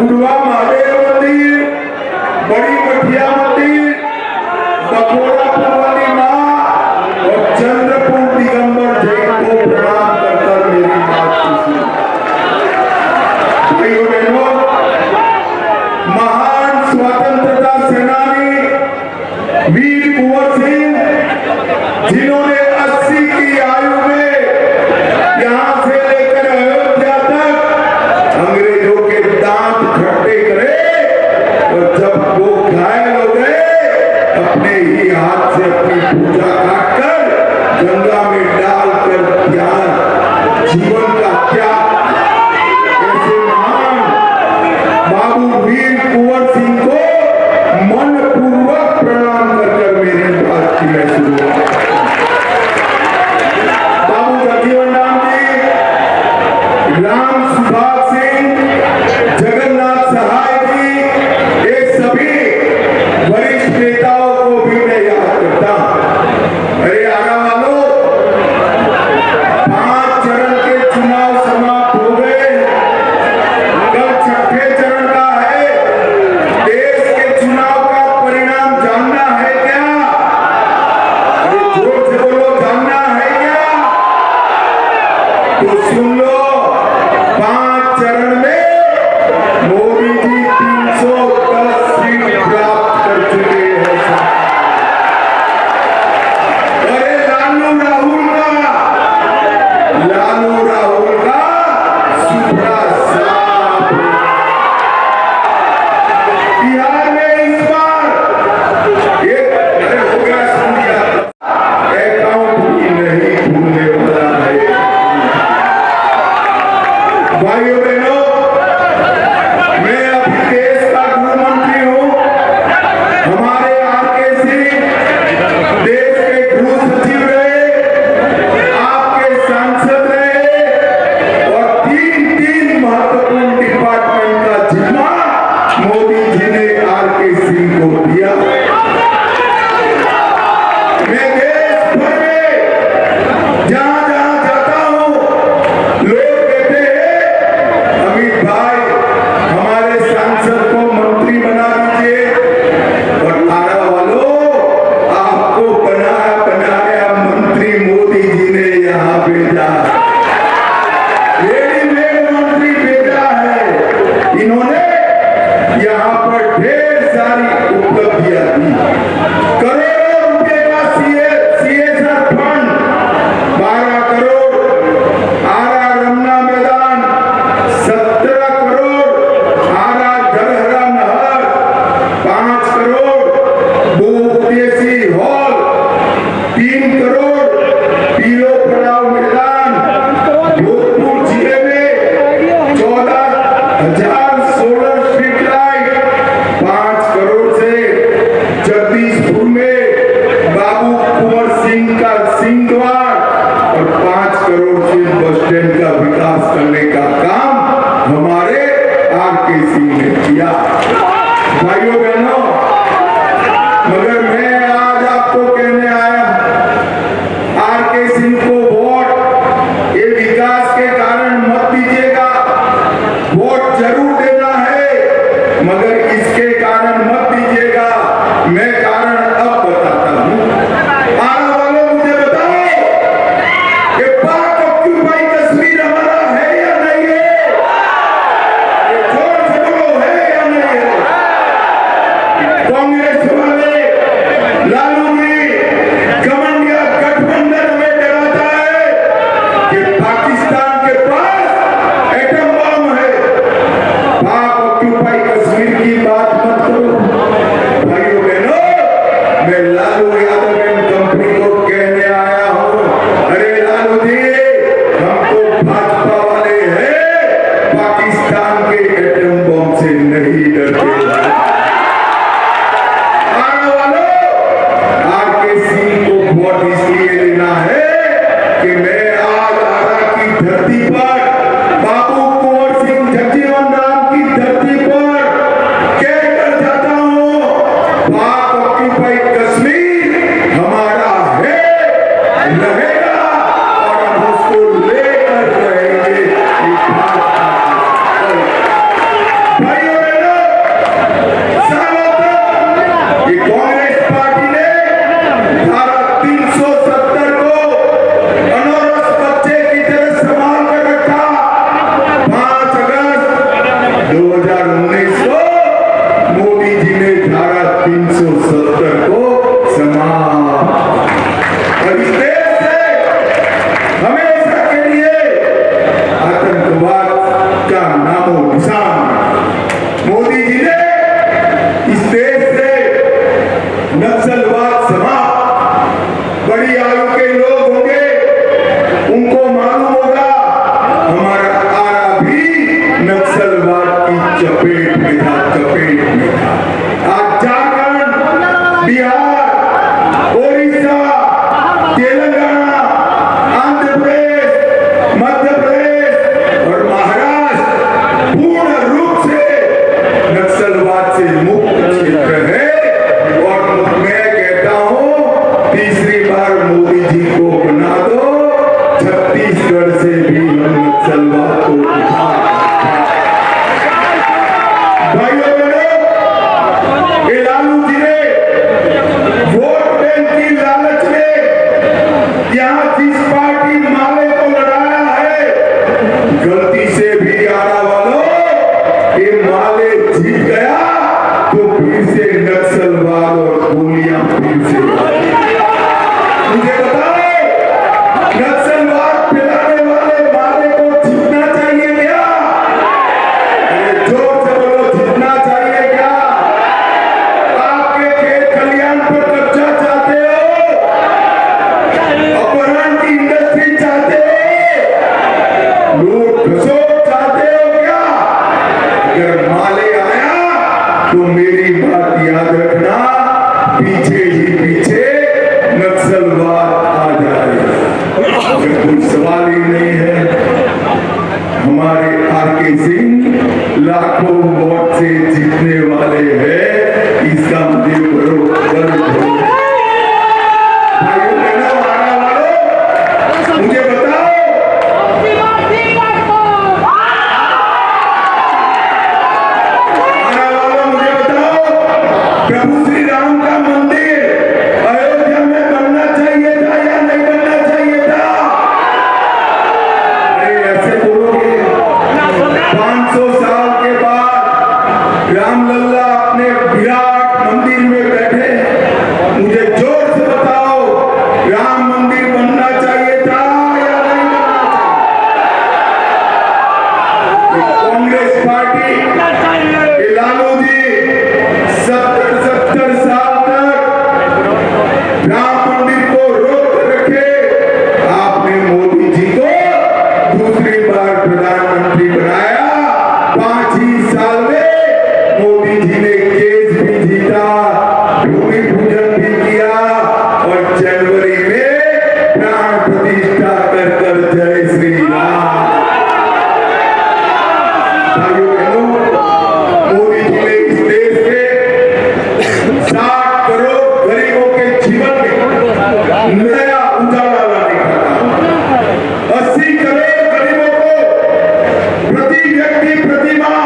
बुढ़वा महादेव मंदिर, बड़ी मठिया मंदिर, बकोरापुर वाली माँ और चंद्रपुर दिगंबर जैन को प्रणाम कर मेरी बात सुनिए। भाइयों बहनों, महान स्वतंत्रता सेनानी वीर कुंवर सिंह, जिन्होंने 80 की आयु में यहाँ से लेकर अयोध्या तक अंग्रेजों के दांत खट्टे करे और जब वो घायल हो गए अपने ही हाथ से अपनी पूजा काटकर गंगा में डालकर त्याग, जीवन का त्याग, ऐसे महान बाबू वीर कुंवर सिंह को मनपूर्वक प्रणाम कर मेरी बात की मैं शुरुआत। बाबू जगजीवन राम जी, राम सुभाष सिंह, जगन्नाथ सहाय जी, ये सभी वरिष्ठ नेताओं को भी मैं याद करता हूं। अरे आरा वालों, 5 चरण के चुनाव समाप्त हो गए, कल 6ठे चरण का है। देश के चुनाव का परिणाम जानना है क्या? अरे जोर से बोलो, जानना है क्या? तो सुन लो, 5 चरण में मोदी जी 310 सीट प्राप्त कर चुके हैं। अरे लालू राहुल का सुपड़ा साफ। बिहार में इस बार एक हो गया, सुन लिया, अकाउंट भी नहीं खुलने वाला है। भाइयों बहनों, मैं अभी देश का गृह मंत्री हूं। हमारे आरके सिंह देश के गृह सचिव रहे, आपके सांसद रहे और 3 महत्वपूर्ण डिपार्टमेंट का जिम्मा मोदी जी ने आरके सिंह को दिया। मैं देश भर में जहां जहां जाता हूं, लोग कहते हैं अमित भाई हमारे सांसद को मंत्री बना दीजिए। और आरा वालों, आपको बनाया मंत्री मोदी जी ने यहाँ भेजा, रेडीमेड मंत्री भेजा है। इन्होंने यहाँ पर ढेर सारी उपलब्धियां दी। करोड़ों रुपए का CSR फंड, 12 करोड़ आरा रमना मैदान, 17 करोड़ आरा जलहरा नहर, 5 करोड़ बहुउद्देशीय हॉल, 3 करोड़ पीलो पड़ाव मैदान, भोजपुर जिले में 14,000 सोलर स्ट्रीट लाइट, 5 करोड़ से जगदीशपुर में बाबू कुंवर सिंह का सिंह द्वार और 5 करोड़ से बस स्टैंड का विकास करने का काम हमारे आरके सिंह ने किया। भाइयों बहनों, मगर मैं आज आपको कहने आया, आरके सिंह को वोट ये विकास के कारण मत दीजिएगा। वोट जरूर देना है, मगर इसके कारण मत दीजिएगा। मैं कारण अब बताता हूं। आने वाले मुझे बताओ कि पाक ऑक्यूपाई कश्मीर हमारा है या नहीं है? जोर से बोलो, है या नहीं है? कांग्रेस वाले, लालू जी, कमंडिया गठबंधन में डराता है कि पाकिस्तान के पास एटम बम है। पाक ऑक्यूपाई कश्मीर की बात मत करो। भाइयों बहनों, मैं लालू यादव एंड कंपनी को कहने आया हूं, अरे लालू जी, हम तो भाजपा वाले हैं, पाकिस्तान के एटम बम से नहीं डरते। आने वालों, आरके सिंह को वोट इसलिए देना है कि मैं आज आरा की धरती पर बाबू को छत्तीसगढ़ से भी हम नक्सलवाद को उठा। भाइयों बहनों, ये लालू जी ने वोट बैंक की लालच में यहाँ जिस पार्टी माले को लड़ाया है, गलती से भी आरा वालों ये माले जीत गया तो फिर से नक्सलवाद और गोलियां फिर से। मुझे बताओ, नक्सलवाद फैलाने वाले माले को जीतना चाहिए क्या? अरे जोर से बोलो, जीतना चाहिए क्या? आपके खेत खलियान पर कब्जा चाहते हो? अपहरण की इंडस्ट्री चाहते हो? लूट खसोट चाहते हो क्या? अगर माले आया तो मेरी बात याद रखना, पीछे ही पीछे नक्सलवाद आ जाएगा। अगर कोई सवाल ही नहीं है, हमारे आरके सिंह लाखों वोट से जीतने वाले हैं, इसका मुझे गर्व हो। भाइयों बहनों, आने वालों, मुझे बताओ, प्रभु श्री राम का मंदिर अयोध्या में बनना चाहिए था या नहीं बनना चाहिए था? अरे ऐसे बोलोगे, 500 साल के बाद रामलला अपने विराट मंदिर में बैठे, मुझे जोर से बताओ, राम मंदिर बनना चाहिए था या नहीं बनना चाहिए? कांग्रेस पार्टी, लालू जी 70 साल तक राम मंदिर को रोक रखे, आपने मोदी जी को दूसरी बार प्रधानमंत्री बनाया। 5 ही साल में मोदी जी ने केस भी जीता, भूमि पूजन भी किया और जनवरी में प्राण प्रतिष्ठा कर जय श्री राम। भाइयों बहनों, मोदी जी ने इस देश के 60 करोड़ गरीबों के जीवन में नया उजाला लाने का काम, 80 करोड़ गरीबों को प्रति व्यक्ति प्रति माह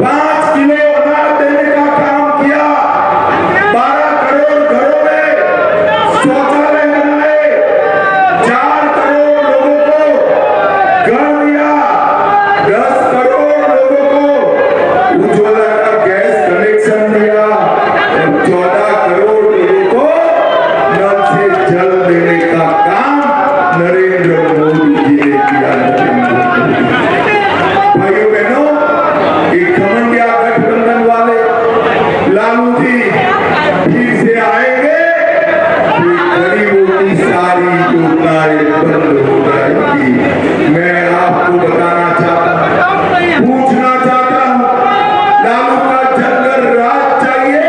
5 किलो अनाज देने का काम किया। 12 करोड़ घरों में शौचालय बनाए, 4 करोड़ लोगों को घर दिया, 10 करोड़ लोगों को उज्ज्वला का गैस कनेक्शन दिया और 14 करोड़ लोगों को नल से जल देने का काम नरेंद्र मोदी जी ने किया। भाइयों बहनों, एक घमंडिया गठबंधन वाले लालू जी फिर से आएंगे तो गरीबों की सारी योजनाएं बंद हो जाएगी। मैं आपको बताना चाहता हूं, पूछना चाहता हूं, लालू का जंगल राज चाहिए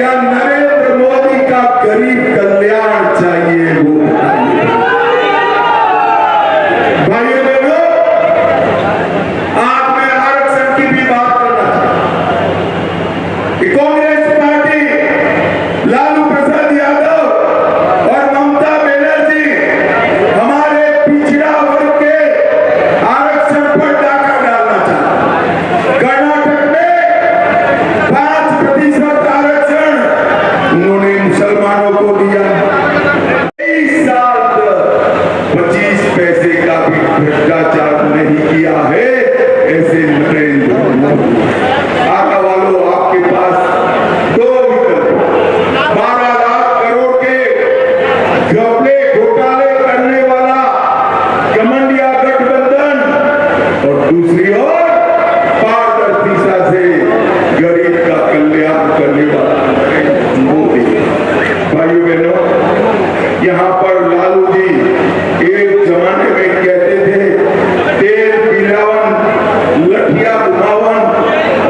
या नरेंद्र मोदी का गरीब कल्याण चाहिए? वो बताइए। भाइयों बहनों, आज मैं आरक्षण की भी बात करना चाहता हूं। कांग्रेस पार्टी, लालू प्रसाद यादव और ममता बनर्जी हमारे पिछड़ा वर्ग के आरक्षण पर डाका डालना चाहते। कर्नाटक में 5% आरक्षण उन्होंने मुसलमानों को दिया। 23 साल तक 25 पैसे का भी भ्रष्टाचार नहीं किया है ऐसे नरेंद्र मोदी। आगा वालों, आपके पास 2 विकल्प, 12 लाख करोड़ के घपले घोटाले करने वाला घमंडिया गठबंधन और दूसरी ओर पारदर्शिता से गरीब का कल्याण करने वाला नरेंद्र मोदी। भाइयों बहनों, यहाँ पर लालू जी एक जमाने में कहते थे, तेल पिलावन, लठिया घुमावन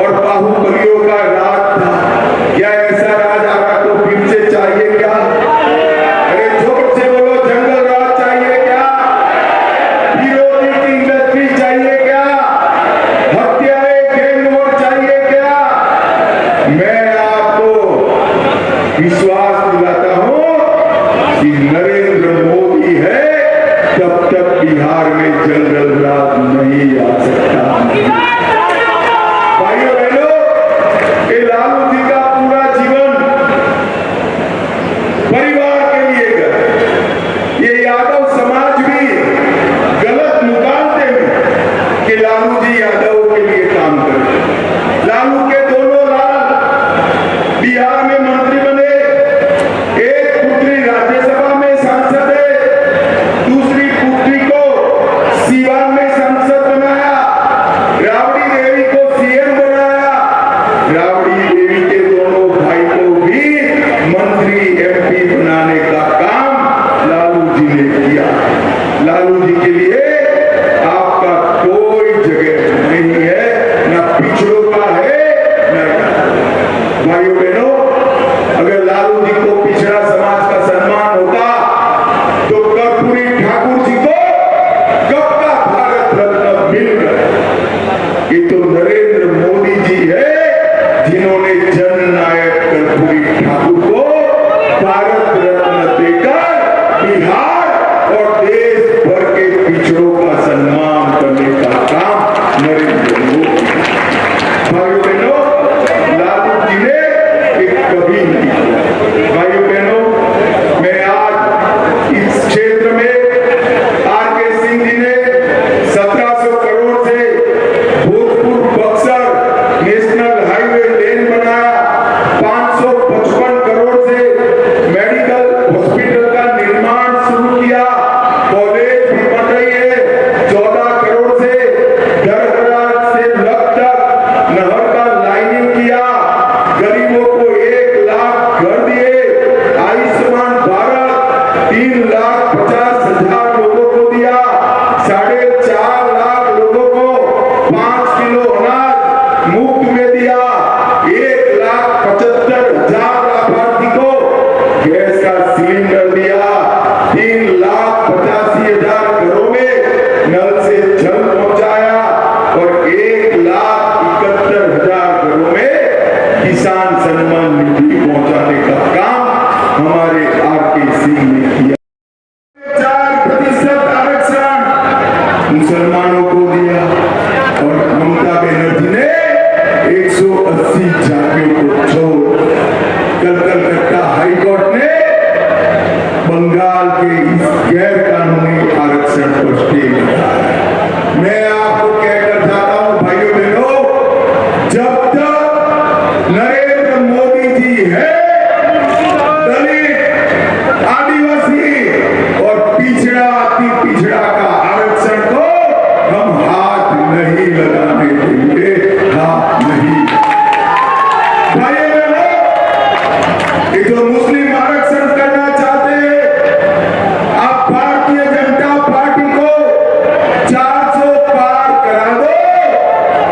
और बाहुबलियों का राज था। क्या ऐसा राज आपको फिर से चाहिए क्या? अरे जोर से बोलो, जंगल राज चाहिए क्या? विरोधी की इंडस्ट्री चाहिए क्या? बिहार में जनरल राज नहीं आ सकता। भाइयों बहनों, ये लालू जी का पूरा जीवन परिवार के लिए गया। ये यादव समाज भी गलत निकालते हैं कि लालू जी यादव के लिए काम करें। लालू के दोनों लाल बिहार में मंत्री बने, एक पुत्री राज्यसभा में सांसद है, दूसरी पुत्री को सीवान में सांसद बनाया, राबड़ी देवी को सीएम बनाया। राबड़ी देवी के दोनों भाई को भी मंत्री एमपी बनाने का काम लालू जी ने किया। लालू जी के लिए आपका कोई जगह नहीं है, न पिछड़ों का है न। भाइयों बहनों, अगर लालू जी को पिछड़ा समाज का सम्मान होता तो कर्पूरी ठाकुर जी को कब का भारत रत्न मिल गया। ये तो नरेंद्र मोदी जी है जिन्होंने जननायक कर्पूरी ठाकुर को भारत रत्न देकर बिहार और देश भर के पिछड़ों का सम्मान करने का काम नरेंद्र मोदी। भाइयों बहनों, लालू जी ने कभी नहीं किया। भाइयों बहनों, मैं आज इस क्षेत्र में आरके सिंह जी ने 1700 करोड़ से भोजपुर बक्सर नेशनल हाईवे लेन बनाया, 555 करोड़ से मेडिकल हॉस्पिटल का निर्माण शुरू किया, कॉलेज भी बन रही है, 14 करोड़ से दरहरा से लग तक नहर का लाइनिंग किया, गरीबों को 1 लाख घर दिए, आयुष्मान भारत 3,50,000 लोगों को दिया, 4.5 लाख लोगों को 5 किलो अनाज मुफ्त में दिया, 1,75,000 लाभार्थी को गैस का सिलेंडर दिया, 3,85,000 घरों में नल से जल पहुंचाया और 1,71,000 घरों में किसान सम्मान निधि पहुंचाने का काम हमारे आरके सिंह ने किया। 4% आरक्षण मुसलमानों को दिया और ममता बनर्जी ने 180 जातियों को छोड़। कलकत्ता हाईकोर्ट ने बंगाल के इस गैर कानूनी आरक्षण पर स्टे लगाया। मैं आपको कहकर जाता हूं भाइयों बहनों, जब तक नरेंद्र मोदी जी है, दलित, आदिवासी और पिछड़ा अति पिछड़ा का आरक्षण को हम हाथ नहीं लगाने देंगे, हाथ नहीं। भाइयों बहनों, ये जो मुस्लिम आरक्षण करना चाहते हैं, आप भारतीय जनता पार्टी को 400 पार करा दो,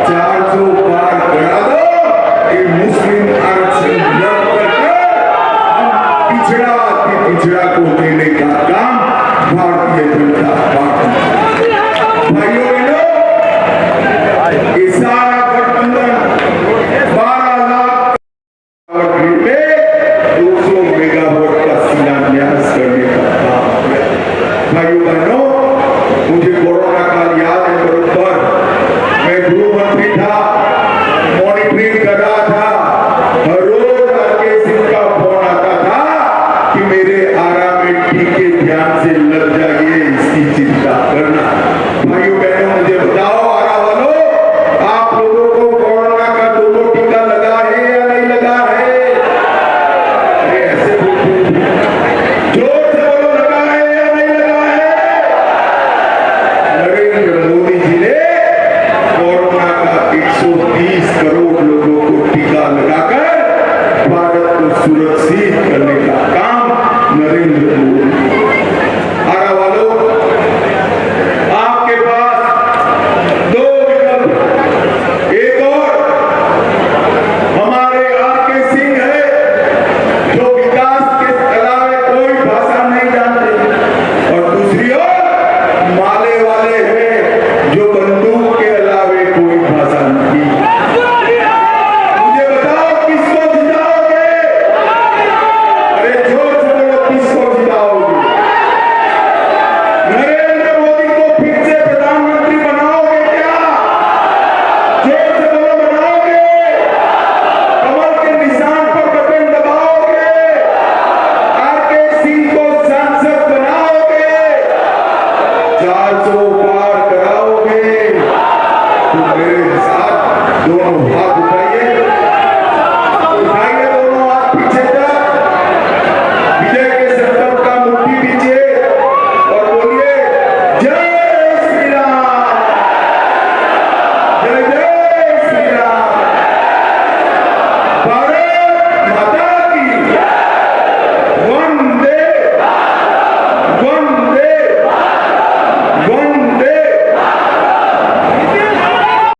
400 पार करा दो। ये मुस्लिम आरक्षण रद्द करके हम पिछड़ा अति पिछड़ा को देने का काम भारतीय जनता पार्टी। भाइयों बहनों, ये सारा गठबंधन 12 लाख में 200 मेगावाट का शिलान्यास करने का काम है। भाइयों बहनों, मुझे